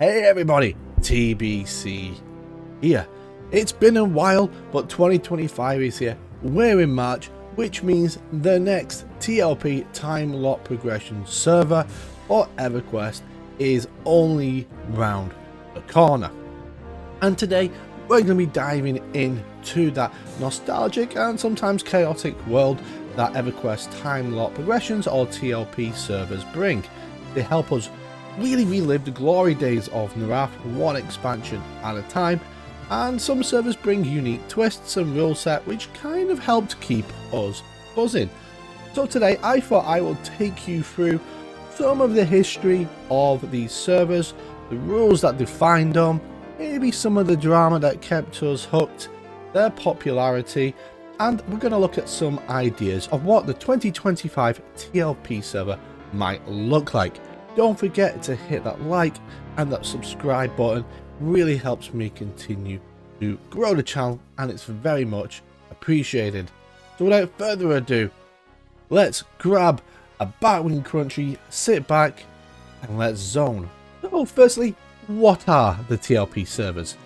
Hey everybody, TBC here. It's been a while, but 2025 is here. We're in March, which means the next TLP time lock progression server for EverQuest is only round the corner. And today we're going to be diving into that nostalgic and sometimes chaotic world that EverQuest time lock progressions or TLP servers bring. They help us really relive the glory days of Agnarr, one expansion at a time, and some servers bring unique twists and Ruleset which kind of help to keep us buzzing. So today I thought I will take you through some of the history of these servers, the rules that defined them, maybe some of the drama that kept us hooked, their popularity, and we're going to look at some ideas of what the 2025 TLP server might look like. Don't forget to hit that like and that subscribe button, really helps me continue to grow the channel and it's very much appreciated. So without further ado, let's grab a Batwing Crunchy, sit back and let's zone. So firstly, what are the TLP servers?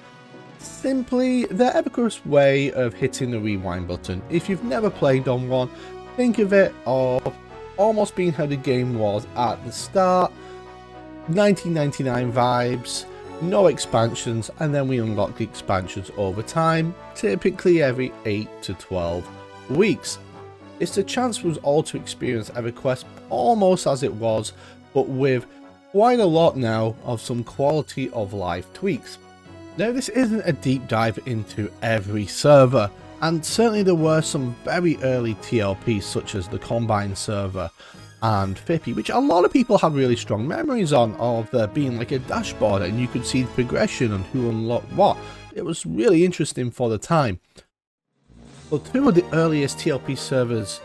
Simply the EverQuest way of hitting the rewind button. If you've never played on one, think of it of almost being how the game was at the start, 1999 vibes, no expansions, and then we unlock the expansions over time, typically every 8 to 12 weeks. It's a chance for us all to experience EverQuest almost as it was, but with quite a lot now of some quality of life tweaks. Now this isn't a deep dive into every server, and certainly there were some very early TLPs such as the Combine server and Fippy, which a lot of people have really strong memories on, of there being like a dashboard and you could see the progression and who unlocked what. It was really interesting for the time. But two of the earliest TLP servers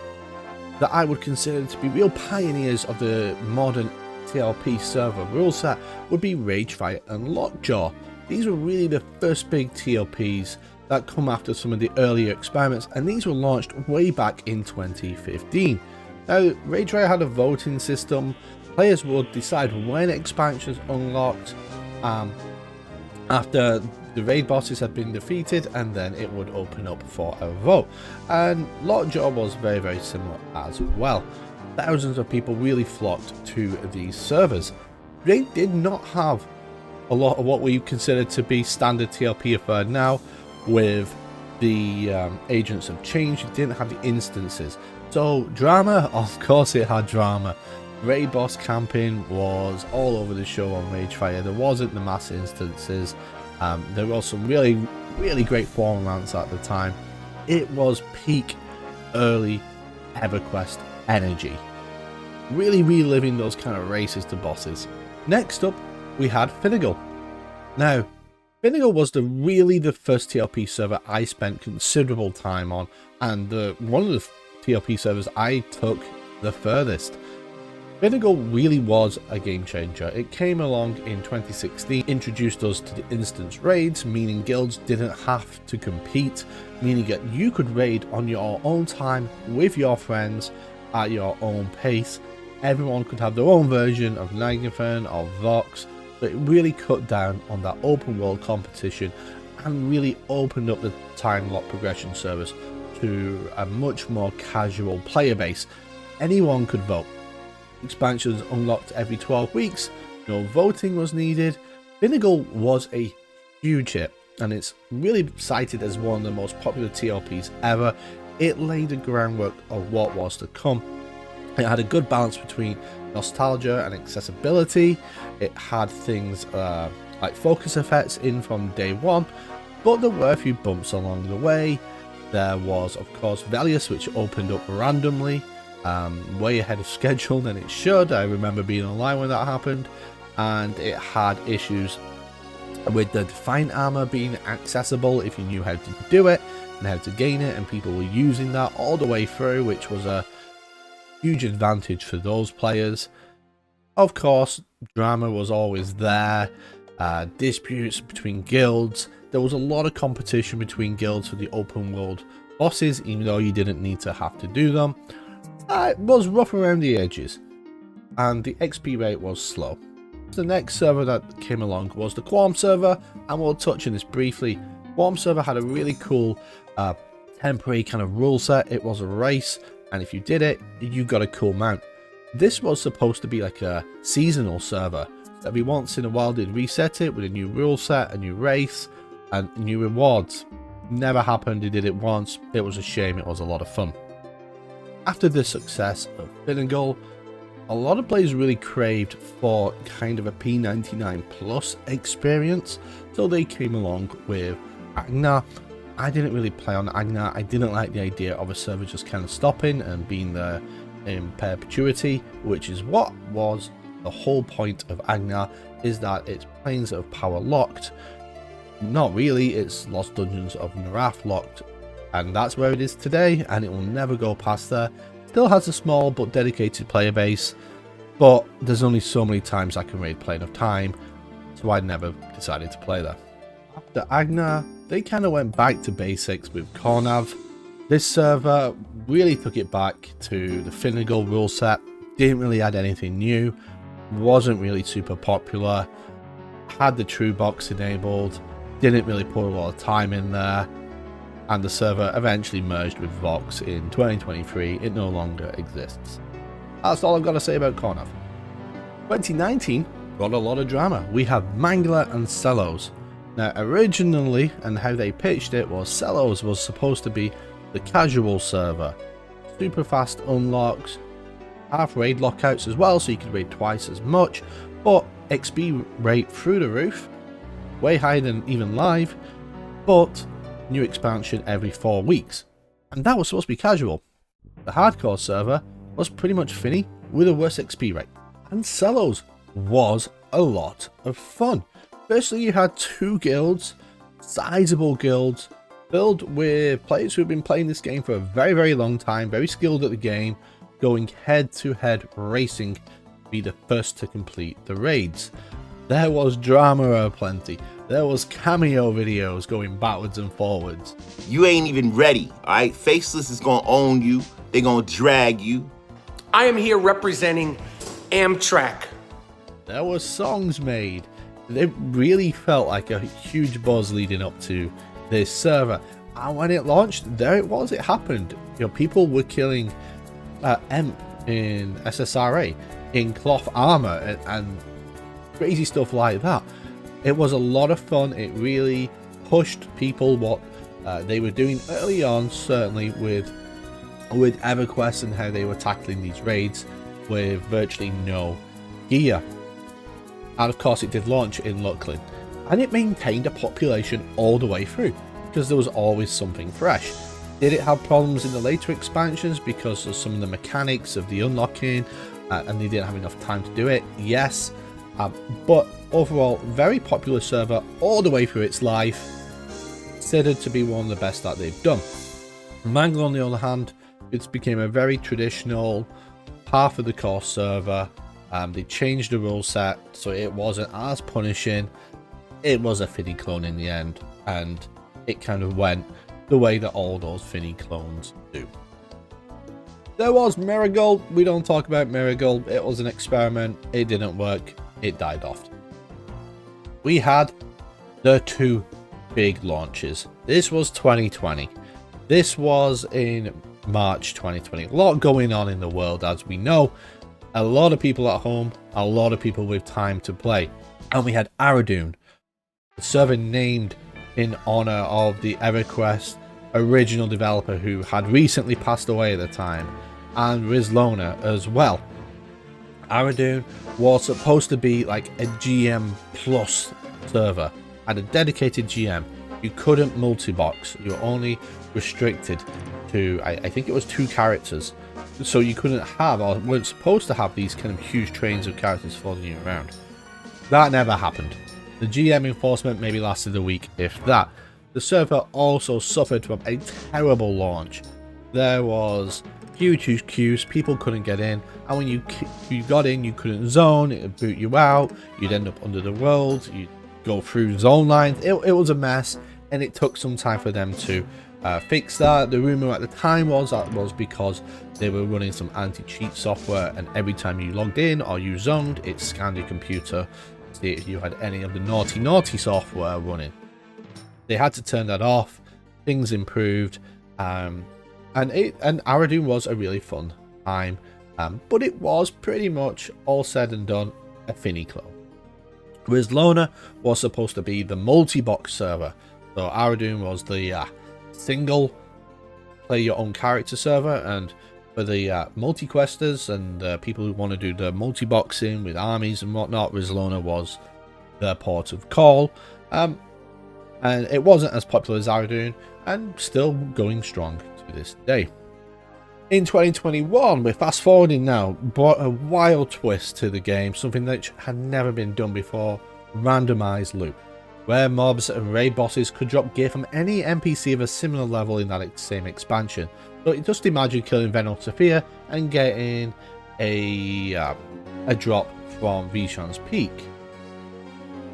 that I would consider to be real pioneers of the modern TLP server Ruleset would be Ragefire and Lockjaw. These were really the first big TLPs that come after some of the earlier experiments, and these were launched way back in 2015. Now, Ragefire had a voting system. Players would decide when expansions unlocked after the raid bosses had been defeated, and then it would open up for a vote. And Lockjaw was very similar as well. Thousands of people really flocked to these servers. They did not have a lot of what we consider to be standard TLP affair now. With the Agents of Change, it didn't have the instances. So drama, of course it had drama. Raid boss camping was all over the show on Ragefire. There wasn't the mass instances. There was some really great forum rants at the time. It was peak early EverQuest energy. Really reliving those kind of races to bosses. Next up, we had Phinigel. Now, Phinigel was really the first TLP server I spent considerable time on, and one of the TLP servers I took the furthest. Phinigel really was a game changer. It came along in 2016, introduced us to the instance raids, meaning guilds didn't have to compete, meaning that you could raid on your own time with your friends at your own pace. Everyone could have their own version of Agnarr or Vox. But it really cut down on that open world competition and really opened up the time lock progression service to a much more casual player base. Anyone could vote. Expansions unlocked every 12 weeks, no voting was needed. Phinigel was a huge hit and it's really cited as one of the most popular TLPs ever. It laid the groundwork of what was to come. It had a good balance between nostalgia and accessibility. It had things like focus effects in from day one, but there were a few bumps along the way. There was, of course, Velius, which opened up randomly, way ahead of schedule than it should. I remember being online when that happened, and it had issues with the Defiant armor being accessible if you knew how to do it and how to gain it, and people were using that all the way through, which was a huge advantage for those players. Of course, drama was always there, disputes between guilds. There was a lot of competition between guilds for the open world bosses, even though you didn't need to have to do them. It was rough around the edges, and the XP rate was slow. The next server that came along was the Quarm server, and we'll touch on this briefly. Quarm server had a really cool temporary kind of rule set. It was a race, and if you did it, you got a cool mount. This was supposed to be like a seasonal server. Every once in a while they'd reset it with a new rule set, a new race, and new rewards. Never happened. They did it once. It was a shame. It was a lot of fun. After the success of Phinigel, a lot of players really craved for kind of a P99 plus experience, so they came along with Agnarr. I didn't really play on Agnarr. I didn't like the idea of a server just kind of stopping and being there in perpetuity, which is what was the whole point of Agnarr, is that its planes of power locked. Not really, it's Lost Dungeons of Narath locked, and that's where it is today, and it will never go past there. Still has a small but dedicated player base, but there's only so many times I can raid Plane of Time, so I never decided to play there. After Agnarr, they kind of went back to basics with Coirnav. This server really took it back to the Phinigel rule set, didn't really add anything new, wasn't really super popular, had the True Box enabled, didn't really put a lot of time in there, and the server eventually merged with Vox in 2023. It no longer exists. That's all I've got to say about Coirnav. 2019 got a lot of drama. We have Mangler and Selos. Now originally, and how they pitched it, was Selos was supposed to be the casual server. Super fast unlocks, half raid lockouts as well, so you could raid twice as much, but XP rate through the roof, way higher than even live, but new expansion every 4 weeks. And that was supposed to be casual. The hardcore server was pretty much Finny with a worse XP rate. And Selos was a lot of fun. Firstly, you had 2 guilds, sizable guilds, filled with players who've been playing this game for a very, very long time, very skilled at the game, going head-to-head racing to be the first to complete the raids. There was drama aplenty. There was cameo videos going backwards and forwards. You ain't even ready, alright? Faceless is gonna own you. They gonna drag you. I am here representing Amtrak. There were songs made. It really felt like a huge buzz leading up to this server. And when it launched, there it was. It happened. You know, people were killing Emp in SSRA in cloth armor and crazy stuff like that. It was a lot of fun. It really pushed people what they were doing early on, certainly with EverQuest and how they were tackling these raids with virtually no gear. And of course it did launch in Lucklin, and it maintained a population all the way through because there was always something fresh. Did it have problems in the later expansions because of some of the mechanics of the unlocking and they didn't have enough time to do it? Yes. But overall, very popular server all the way through its life, considered to be one of the best that they've done. Mangler, on the other hand, it became a very traditional half of the core server. They changed the rule set so it wasn't as punishing. It was a Finny clone in the end, and it kind of went the way that all those Finny clones do. There was Miracle. We don't talk about Miracle. It was an experiment. It didn't work. It died off. We had the 2 big launches. This was 2020. This was in March 2020. A lot going on in the world, as we know. A lot of people at home, a lot of people with time to play. And we had Aradune, the server named in honor of the EverQuest original developer who had recently passed away at the time, and Rizlona as well. Aradune was supposed to be like a GM plus server, had a dedicated GM. You couldn't multi-box. You were only restricted to, I think it was 2 characters. So you couldn't have, or weren't supposed to have, these kind of huge trains of characters following you around. That never happened. The GM enforcement maybe lasted a week, if that. The server also suffered from a terrible launch. There was huge queues, people couldn't get in, and when you got in, you couldn't zone, it would boot you out, you'd end up under the world, you'd go through zone lines. It was a mess, and it took some time for them to fix that. The rumor at the time was that was because they were running some anti-cheat software, and every time you logged in or you zoned, it scanned your computer to see if you had any of the naughty software running. They had to turn that off. Things improved, and Aradune was a really fun time, but it was pretty much all said and done a Phinigel. Rizlona was supposed to be the multi-box server, so Aradune was the single play your own character server, and for the multi-questers and people who want to do the multi-boxing with armies and whatnot, Rizlona was the port of call. And it wasn't as popular as Aradune, and still going strong to this day. In 2021, we're fast forwarding now, brought a wild twist to the game, something that had never been done before: randomized loot, where mobs and raid bosses could drop gear from any NPC of a similar level in that same expansion. So just imagine killing Venal Sophia and getting a drop from Vishan's Peak.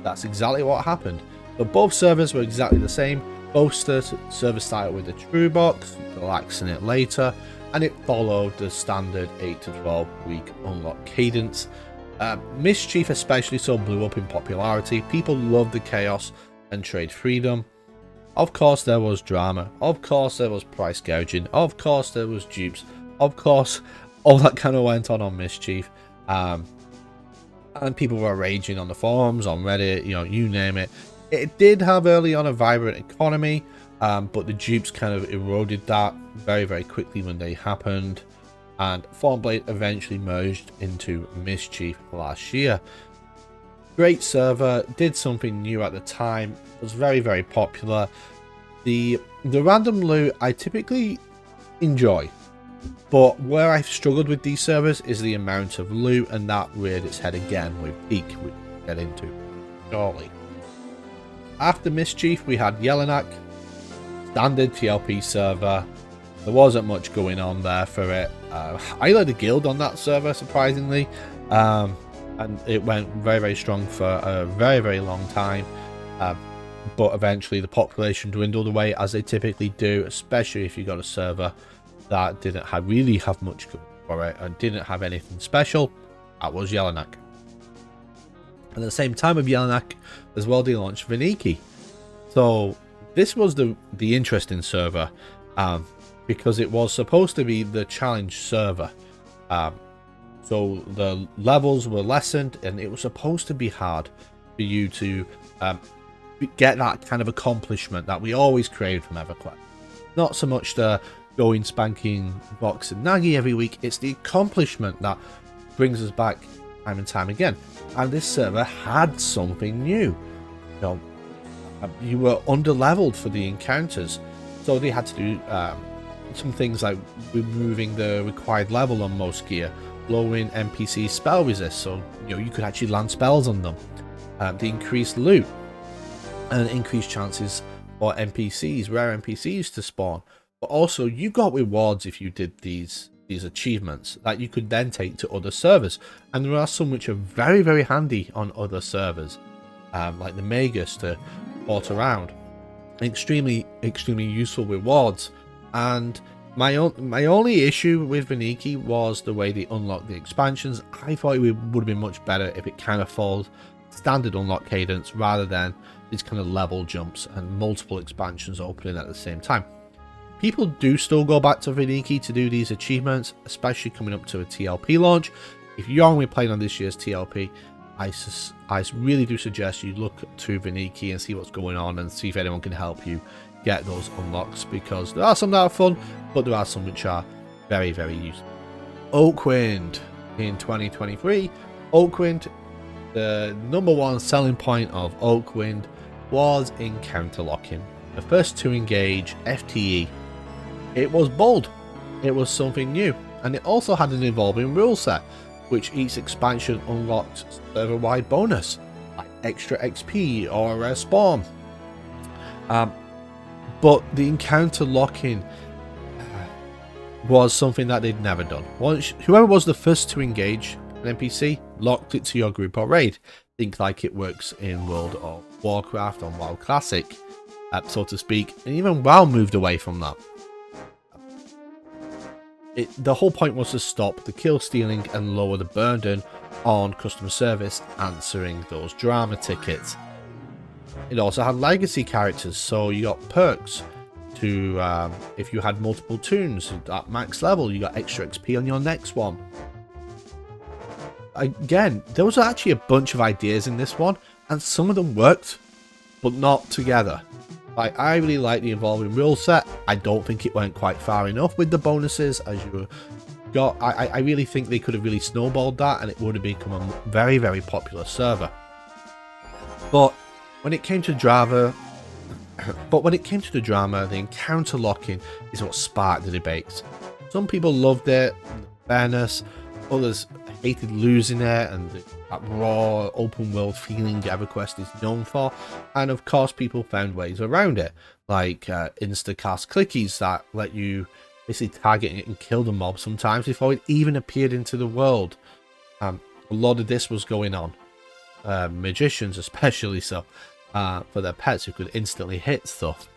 That's exactly what happened. But both servers were exactly the same. Both servers started with the true box, relaxing it later, and it followed the standard 8 to 12 week unlock cadence. Mischief especially so blew up in popularity. People loved the chaos and trade freedom. Of course there was drama, of course there was price gouging, of course there was dupes, of course all that kind of went on Mischief, and people were raging on the forums, on Reddit, you name it. It did have early on a vibrant economy, but the dupes kind of eroded that very quickly when they happened, and Formblade eventually merged into Mischief last year. Great server, did something new at the time, was very popular. The random loot I typically enjoy, but where I've struggled with these servers is the amount of loot, and that reared its head again with Teek, which we'll get into shortly. After Mischief, we had Yelinak, standard TLP server. There wasn't much going on there for it. I led a guild on that server, surprisingly, and it went very strong for a very long time. But eventually the population dwindled away, as they typically do, especially if you got a server that didn't really have much going for it and didn't have anything special. That was Yelinak. At the same time of Yelinak as well, they launched Vaniki. So this was the interesting server, because it was supposed to be the challenge server. So the levels were lessened, and it was supposed to be hard for you to get that kind of accomplishment that we always crave from EverQuest. Not so much the going spanking box and naggy every week, it's the accomplishment that brings us back time and time again. And this server had something new. You were underleveled for the encounters, so they had to do some things like removing the required level on most gear, lowering NPC spell resist, so you could actually land spells on them. The increased loot and increased chances for NPCs, rare NPCs to spawn. But also you got rewards if you did these achievements that you could then take to other servers, and there are some which are very handy on other servers, like the Magus to port around. Extremely useful rewards. And my only issue with Vaniki was the way they unlocked the expansions. I thought it would have been much better if it kind of followed standard unlock cadence rather than these kind of level jumps and multiple expansions opening at the same time. People do still go back to Vaniki to do these achievements, especially coming up to a TLP launch. If you're only playing on this year's TLP, I really do suggest you look to Vaniki and see what's going on and see if anyone can help you get those unlocks, because there are some that are fun, but there are some which are very useful. Oakwynd in 2023. Oakwynd, the #1 selling point of Oakwynd was encounter locking. The first to engage FTE. It was bold, it was something new, and it also had an evolving rule set, which each expansion unlocked server-wide bonus, like extra XP or a rare spawn. But the encounter locking was something that they'd never done. Whoever was the first to engage an NPC locked it to your group or raid. Think like it works in World of Warcraft on WoW Classic. so to speak, and even WoW moved away from that. The whole point was to stop the kill stealing and lower the burden on customer service answering those drama tickets. It also had legacy characters, so you got perks to, if you had multiple tunes at max level, you got extra XP on your next one. Again, there was actually a bunch of ideas in this one, and some of them worked, but not together. Like, I really like the evolving Ruleset. I don't think it went quite far enough with the bonuses as you got. I really think they could have really snowballed that, and it would have become a very, very popular server. But when it came to drama, the encounter locking is what sparked the debates. Some people loved it, fairness. Others hated losing it, and that raw open world feeling EverQuest is known for. And of course, people found ways around it, like insta-cast clickies that let you basically target it and kill the mob sometimes before it even appeared into the world. A lot of this was going on. Magicians especially so, for their pets who could instantly hit stuff.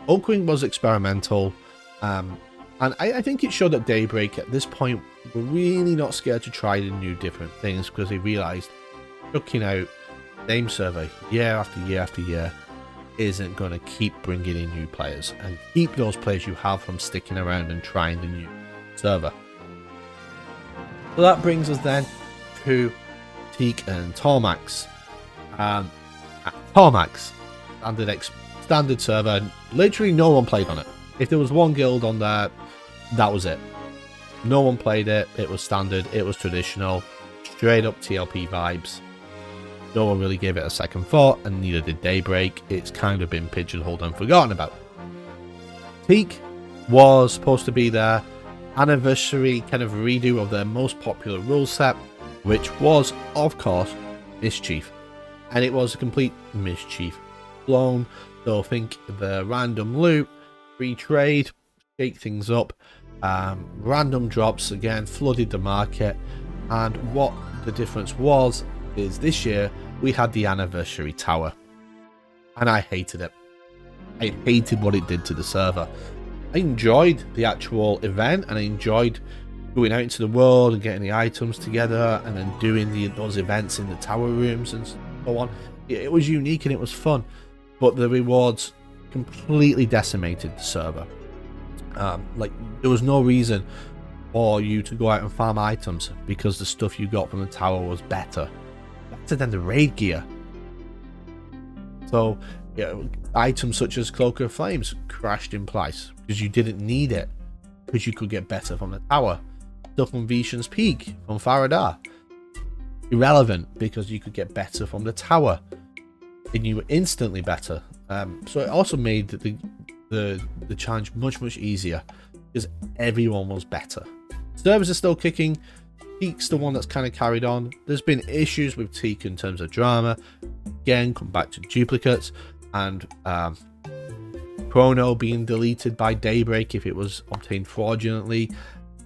Oakwynd was experimental, and I think it showed that Daybreak at this point were really not scared to try the new different things, because they realised chucking out the same server year after year after year isn't going to keep bringing in new players and keep those players you have from sticking around and trying the new server. So that brings us then to Teek and Tormax. Tormax, standard server, literally no one played on it. If there was one guild on there, that was it. No one played it. It was standard, it was traditional, straight up TLP vibes. No one really gave it a second thought, and neither did Daybreak. It's kind of been pigeonholed and forgotten about. Teek was supposed to be their anniversary kind of redo of their most popular rule set, which was, of course, Mischief. And it was a complete Mischief clone. So think the random loot, free trade, shake things up. Random drops again flooded the market, and what the difference was is this year we had the anniversary tower, and I hated it. I hated what it did to the server. I enjoyed the actual event, and I enjoyed going out into the world and getting the items together and then doing those events in the tower rooms and so on. It was unique and it was fun, but the rewards completely decimated the server. Like, there was no reason for you to go out and farm items because the stuff you got from the tower was better than the raid gear. So items such as Cloak of Flames crashed in price because you didn't need it, because you could get better from the tower. Stuff from Vishan's Peak, from Faradar, irrelevant because you could get better from the tower, and you were instantly better. So it also made the challenge much easier because everyone was better. Servers are still kicking. Teek's the one that's kind of carried on. There's been issues with Teek in terms of drama. Again, come back to duplicates and chrono being deleted by Daybreak if it was obtained fraudulently.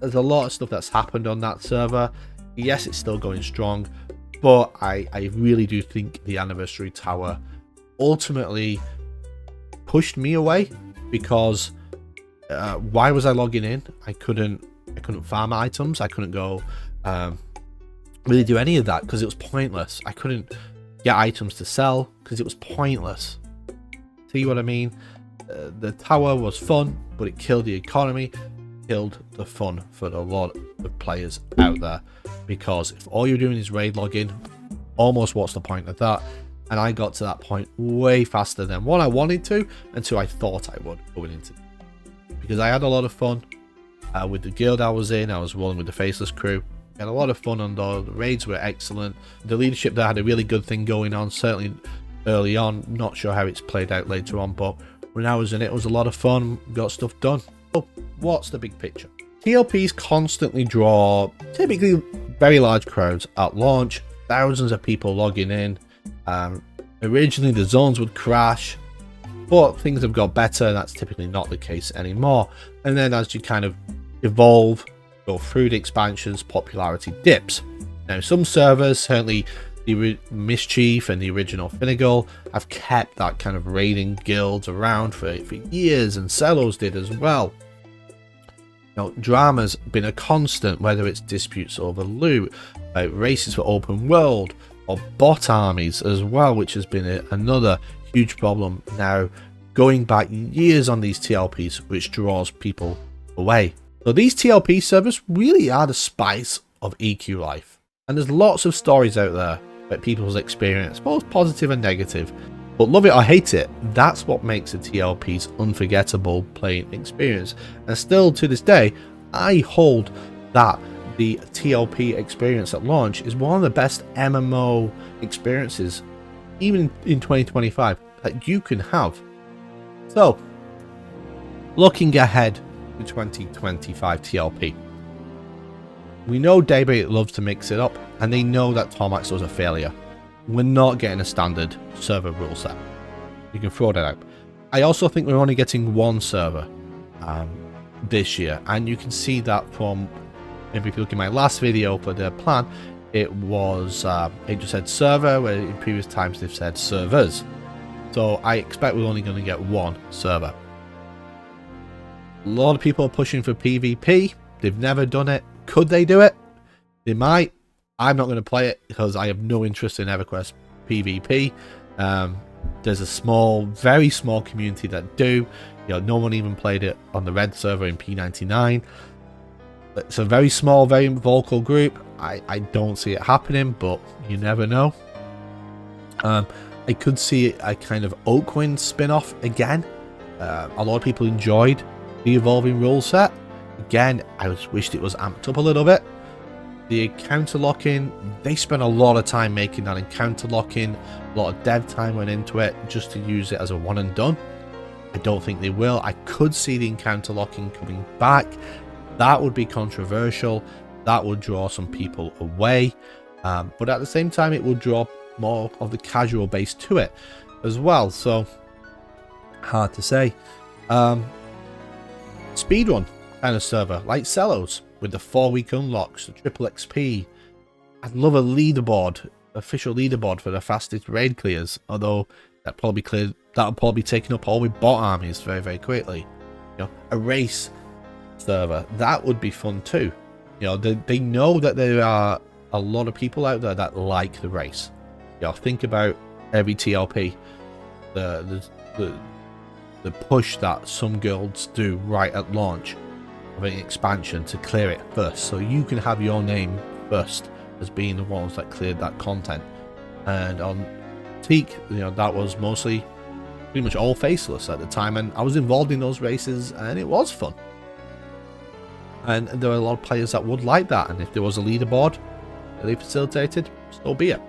There's a lot of stuff that's happened on that server. Yes, it's still going strong, but I really do think the anniversary tower ultimately pushed me away, because why was I logging in? I couldn't farm items. I couldn't go really do any of that because it was pointless. I couldn't get items to sell because it was pointless. See what I mean? The tower was fun, but it killed the economy, killed the fun for a lot of players out there, because if all you're doing is raid login, almost what's the point of that? And I got to that point way faster than one, I wanted to, and two, I thought I would going into it. Because I had a lot of fun with the guild I was in. I was rolling with the Faceless crew. I had a lot of fun on the raids were excellent. The leadership there had a really good thing going on, certainly early on. Not sure how it's played out later on, but when I was in it was a lot of fun. Got stuff done. So what's the big picture? TLPs constantly draw typically very large crowds at launch, thousands of people logging in. Originally the zones would crash, but things have got better, and that's typically not the case anymore. And then as you kind of evolve, go through the expansions, popularity dips. Now some servers, certainly the Mischief and the original Phinigel have kept that kind of raiding guilds around for years, and Selos did as well. You know, drama's been a constant, whether it's disputes over loot, races for open world, or bot armies as well, which has been another huge problem now, going back years on these TLPs, which draws people away. So these TLP servers really are the spice of EQ life, and there's lots of stories out there about people's experience, both positive and negative. But love it or hate it, that's what makes the TLP's unforgettable playing experience. And still to this day, I hold that the TLP experience at launch is one of the best MMO experiences, even in 2025, that you can have. So, looking ahead to 2025 TLP. We know Daybreak loves to mix it up, and they know that Tormax was a failure. We're not getting a standard server rule set. You can throw that out. I also think we're only getting one server this year, and you can see that from, maybe if you look at my last video for the plan, it was it just said server, where in previous times they've said servers. So I expect we're only going to get one server. A lot of people are pushing for PvP. They've never done it. Could they do it? They might. I'm not going to play it because I have no interest in EverQuest PvP. There's a small, very small community that do. You know, no one even played it on the red server in P99. It's a very small, very vocal group. I don't see it happening, but you never know. I could see a kind of Oakwynd spin-off again. A lot of people enjoyed the evolving rule set. Again, I just wished it was amped up a little bit. The encounter locking, they spent a lot of time making that encounter locking. A lot of dev time went into it just to use it as a one and done. I don't think they will. I could see the encounter locking coming back. That would be controversial. That would draw some people away. But at the same time, it would draw more of the casual base to it as well. So, hard to say. Speedrun kind of server, like Selos, with the 4-week unlocks, the triple XP. I'd love a leaderboard, official leaderboard for the fastest raid clears, although that'll probably be taken up all with bot armies very, very quickly. You know, a race server, that would be fun too. You know, they know that there are a lot of people out there that like the race. You know, think about every TLP, the push that some guilds do right at launch of an expansion to clear it first, so you can have your name first as being the ones that cleared that content. And on Teek, you know, that was mostly pretty much all faceless at the time, and I was involved in those races and it was fun. And there are a lot of players that would like that, and if there was a leaderboard that they facilitated, so be it.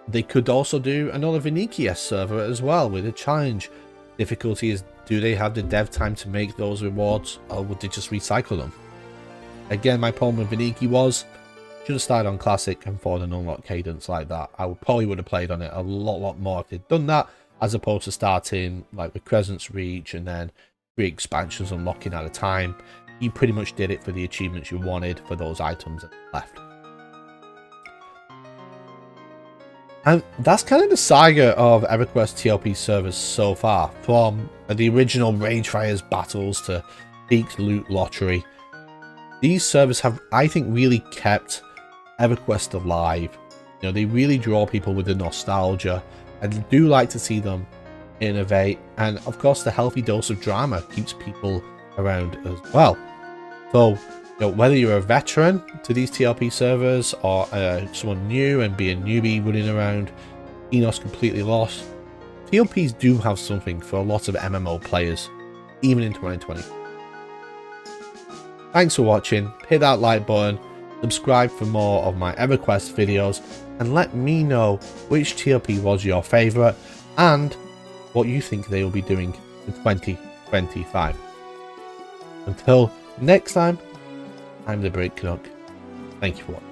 They could also do another Vaniki server as well with a challenge. Difficulty is, do they have the dev time to make those rewards, or would they just recycle them? Again, my problem with Vaniki was, should have started on Classic and followed an unlock cadence like that. I probably would have played on it a lot more if they'd done that, as opposed to starting like with Crescent's Reach and then 3 expansions unlocking at a time. You pretty much did it for the achievements you wanted for those items that left. And that's kind of the saga of EverQuest TLP servers so far, from the original Ragefire's battles to Teek's loot lottery. These servers have, I think, really kept EverQuest alive. You know, they really draw people with the nostalgia, and I do like to see them innovate. And of course, the healthy dose of drama keeps people around as well. So, you know, whether you're a veteran to these TLP servers or someone new and be a newbie running around, Enos completely lost, TLPs do have something for a lot of MMO players, even in 2020. Thanks for watching. Hit that like button, subscribe for more of my EverQuest videos, and let me know which TLP was your favourite and what you think they will be doing in 2025. Until next time, I'm the Break Canuck. Thank you for watching.